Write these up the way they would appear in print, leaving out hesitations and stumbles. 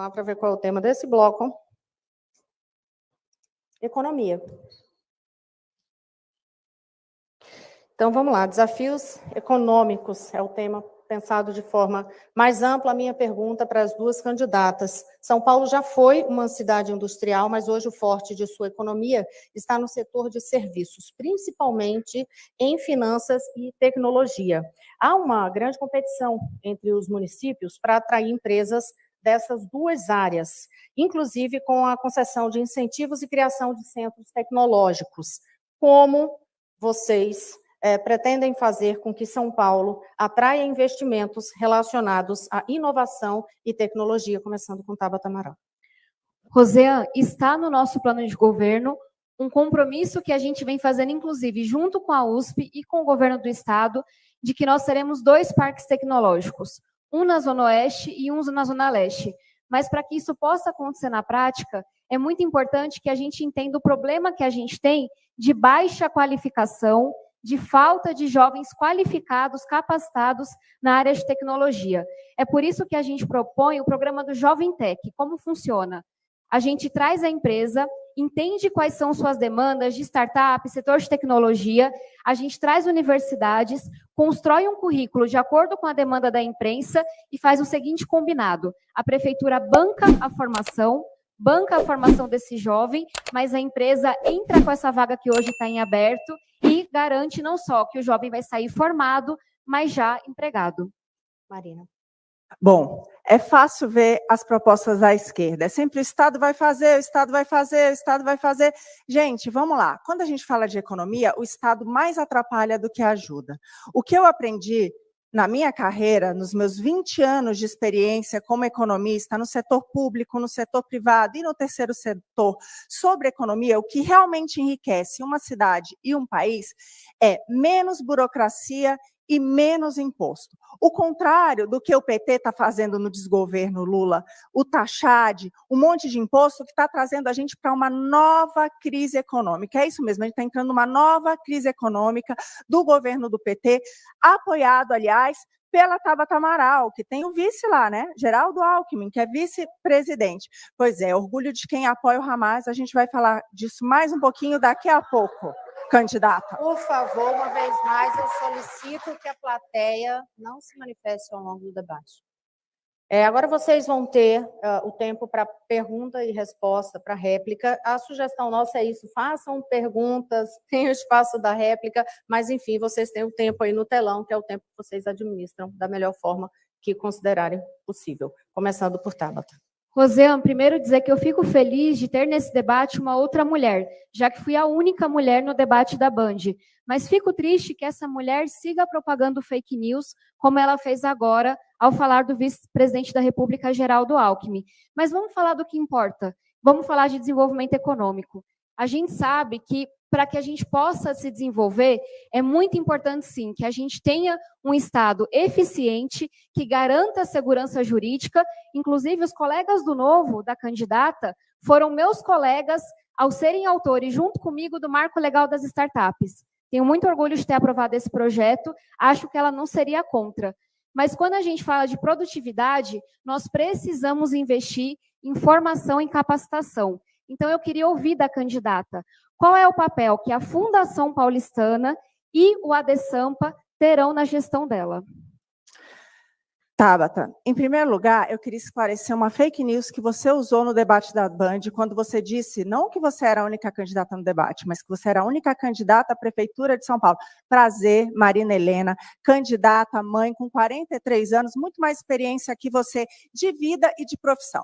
lá para ver qual é o tema desse bloco. Economia. Então, vamos lá. Desafios econômicos é o tema pensado de forma mais ampla. A minha pergunta para as duas candidatas. São Paulo já foi uma cidade industrial, mas hoje o forte de sua economia está no setor de serviços, principalmente em finanças e tecnologia. Há uma grande competição entre os municípios para atrair empresas dessas duas áreas, inclusive com a concessão de incentivos e criação de centros tecnológicos. Como vocês pretendem fazer com que São Paulo atraia investimentos relacionados à inovação e tecnologia, começando com Tabata Amaral? Rosiane, está no nosso plano de governo um compromisso que a gente vem fazendo, inclusive, junto com a USP e com o governo do estado, de que nós teremos 2 parques tecnológicos, um na Zona Oeste e um na Zona Leste. Mas para que isso possa acontecer na prática, é muito importante que a gente entenda o problema que a gente tem de baixa qualificação, de falta de jovens qualificados, capacitados na área de tecnologia. É por isso que a gente propõe o programa do Jovem Tech. Como funciona? A gente traz a empresa, entende quais são suas demandas de startup, setor de tecnologia, a gente traz universidades, constrói um currículo de acordo com a demanda da imprensa e faz o seguinte combinado: a prefeitura banca a formação desse jovem, mas a empresa entra com essa vaga que hoje está em aberto e garante não só que o jovem vai sair formado, mas já empregado. Marina. Bom, é fácil ver as propostas da esquerda. É sempre o Estado vai fazer, o Estado vai fazer, o Estado vai fazer. Gente, vamos lá. Quando a gente fala de economia, o Estado mais atrapalha do que ajuda. O que eu aprendi na minha carreira, nos meus 20 anos de experiência como economista, no setor público, no setor privado e no terceiro setor, sobre economia, o que realmente enriquece uma cidade e um país é menos burocracia e menos imposto. O contrário do que o PT está fazendo no desgoverno Lula, o taxade, um monte de imposto que está trazendo a gente para uma nova crise econômica. É isso mesmo, a gente está entrando numa nova crise econômica do governo do PT, apoiado, aliás, pela Tabata Amaral, que tem o vice lá, né? Geraldo Alckmin, que é vice-presidente. Pois é, orgulho de quem apoia o Hamas, a gente vai falar disso mais um pouquinho daqui a pouco. Candidata. Por favor, uma vez mais, eu solicito que a plateia não se manifeste ao longo do debate. Agora vocês vão ter o tempo para pergunta e resposta, para réplica. A sugestão nossa é isso, façam perguntas, tem o espaço da réplica, mas, enfim, vocês têm o tempo aí no telão, que é o tempo que vocês administram da melhor forma que considerarem possível. Começando por Tabata. Rosiane, primeiro dizer que eu fico feliz de ter nesse debate uma outra mulher, já que fui a única mulher no debate da Band. Mas fico triste que essa mulher siga propagando fake news, como ela fez agora, ao falar do vice-presidente da República, Geraldo Alckmin. Mas vamos falar do que importa. Vamos falar de desenvolvimento econômico. A gente sabe que, para que a gente possa se desenvolver, é muito importante, sim, que a gente tenha um Estado eficiente, que garanta a segurança jurídica. Inclusive, os colegas do Novo, da candidata, foram meus colegas ao serem autores, junto comigo, do Marco Legal das Startups. Tenho muito orgulho de ter aprovado esse projeto, acho que ela não seria contra. Mas quando a gente fala de produtividade, nós precisamos investir em formação e capacitação. Então, eu queria ouvir da candidata qual é o papel que a Fundação Paulistana e o ADESAMPA terão na gestão dela. Tabata, em primeiro lugar, eu queria esclarecer uma fake news que você usou no debate da Band, quando você disse não que você era a única candidata no debate, mas que você era a única candidata à Prefeitura de São Paulo. Prazer, Marina Helena, candidata, mãe, com 43 anos, muito mais experiência que você de vida e de profissão.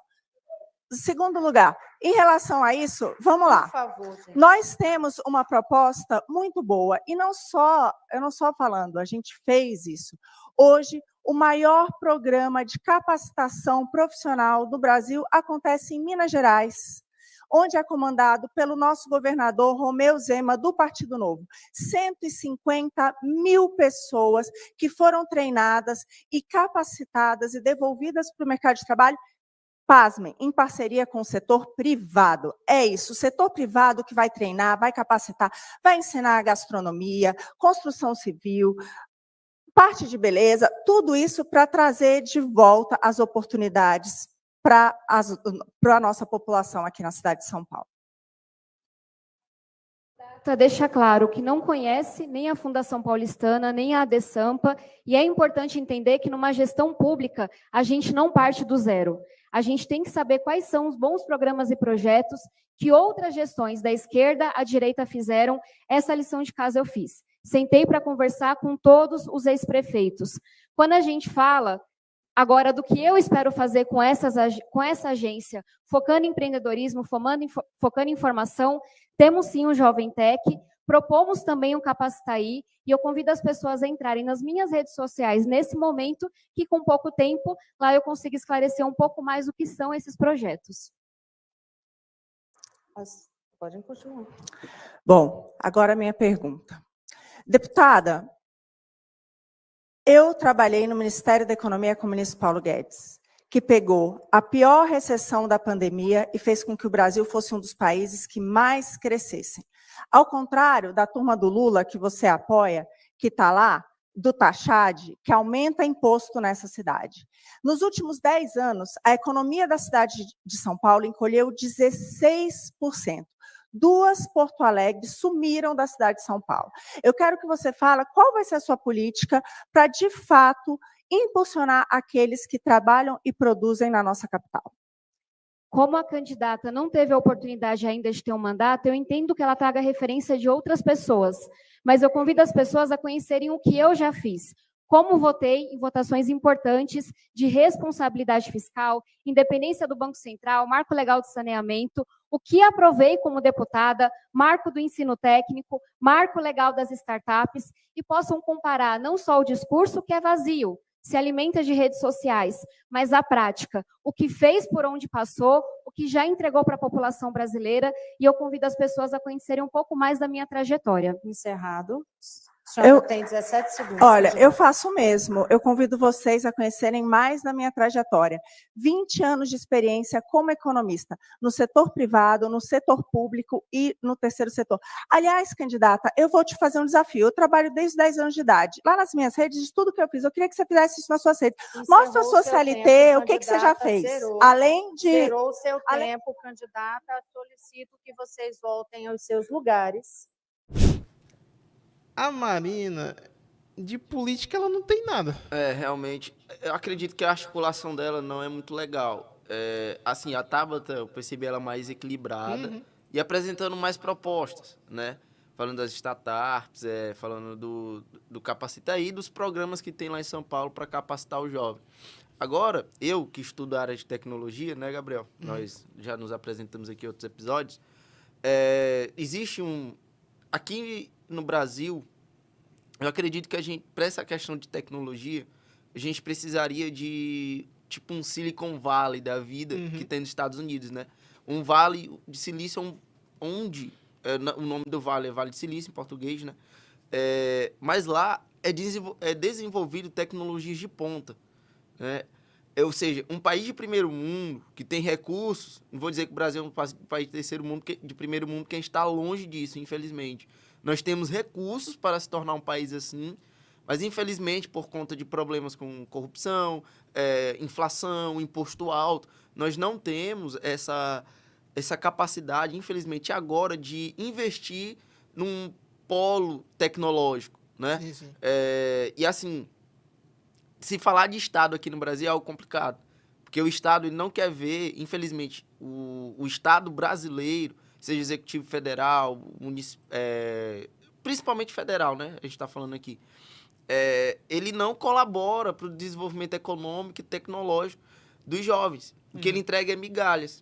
Segundo lugar, em relação a isso, vamos lá. Por favor, gente. Nós temos uma proposta muito boa, e não só, eu não só falando, a gente fez isso. Hoje, o maior programa de capacitação profissional do Brasil acontece em Minas Gerais, onde é comandado pelo nosso governador Romeu Zema, do Partido Novo. 150 mil pessoas que foram treinadas e capacitadas e devolvidas para o mercado de trabalho, pasmem, em parceria com o setor privado. É isso, o setor privado que vai treinar, vai capacitar, vai ensinar gastronomia, construção civil, parte de beleza, tudo isso para trazer de volta as oportunidades para a nossa população aqui na cidade de São Paulo. Deixa claro que não conhece nem a Fundação Paulistana, nem a ADESAMPA, e é importante entender que numa gestão pública a gente não parte do zero. A gente tem que saber quais são os bons programas e projetos que outras gestões da esquerda à direita fizeram. Essa lição de casa eu fiz. Sentei para conversar com todos os ex-prefeitos. Quando a gente fala agora do que eu espero fazer com essa agência, focando em empreendedorismo, focando em formação, temos sim um Jovem Tech, propomos também um Capacitaí, e eu convido as pessoas a entrarem nas minhas redes sociais nesse momento, que com pouco tempo, lá eu consigo esclarecer um pouco mais o que são esses projetos. Podem continuar. Bom, agora a minha pergunta. Deputada, eu trabalhei no Ministério da Economia com o ministro Paulo Guedes, que pegou a pior recessão da pandemia e fez com que o Brasil fosse um dos países que mais crescessem. Ao contrário da turma do Lula, que você apoia, que está lá, do Taxade, que aumenta imposto nessa cidade. Nos últimos 10 anos, a economia da cidade de São Paulo encolheu 16%. 2 Porto Alegre sumiram da cidade de São Paulo. Eu quero que você fale qual vai ser a sua política para, de fato, impulsionar aqueles que trabalham e produzem na nossa capital. Como a candidata não teve a oportunidade ainda de ter um mandato, eu entendo que ela traga referência de outras pessoas, mas eu convido as pessoas a conhecerem o que eu já fiz. Como votei em votações importantes de responsabilidade fiscal, independência do Banco Central, marco legal de saneamento, o que aprovei como deputada, marco do ensino técnico, marco legal das startups, e possam comparar não só o discurso, que é vazio, se alimenta de redes sociais, mas a prática, o que fez por onde passou, o que já entregou para a população brasileira, e eu convido as pessoas a conhecerem um pouco mais da minha trajetória. Encerrado. A senhora tem 17 segundos. Olha, eu faço o mesmo. Eu convido vocês a conhecerem mais da minha trajetória. 20 anos de experiência como economista, no setor privado, no setor público e no terceiro setor. Aliás, candidata, eu vou te fazer um desafio. Eu trabalho desde os 10 anos de idade. Lá nas minhas redes, de tudo que eu fiz, eu queria que você fizesse isso nas suas redes. Mostra a sua CLT, o que você já fez. Além de... Zerou o seu tempo, candidata. Solicito que vocês voltem aos seus lugares. A Marina, de política, ela não tem nada. Realmente, eu acredito que a articulação dela não é muito legal. Assim, a Tabata, eu percebi ela mais equilibrada e apresentando mais propostas, né? Falando das startups, falando do Capacitaí e dos programas que tem lá em São Paulo para capacitar o jovem. Agora, eu que estudo a área de tecnologia, né, Gabriel? Nós já nos apresentamos aqui em outros episódios. Existe aqui no Brasil, eu acredito que a gente, para essa questão de tecnologia, a gente precisaria de, tipo, um Silicon Valley da vida que tem nos Estados Unidos, né? Um vale de silício onde, o nome do vale é Vale de Silício, em português, né? Mas lá é desenvolvido tecnologias de ponta, né? Ou seja, um país de primeiro mundo, que tem recursos, não vou dizer que o Brasil é um país de terceiro mundo, de primeiro mundo, que a gente está longe disso, infelizmente. Nós temos recursos para se tornar um país assim, mas, infelizmente, por conta de problemas com corrupção, inflação, imposto alto, nós não temos essa capacidade, infelizmente, agora, de investir num polo tecnológico, né? Sim. E, assim, se falar de Estado aqui no Brasil é algo complicado, porque o Estado ele não quer ver, infelizmente, o Estado brasileiro, seja executivo federal, principalmente federal, né? A gente está falando aqui. Ele não colabora para o desenvolvimento econômico e tecnológico dos jovens. O que ele entrega é migalhas.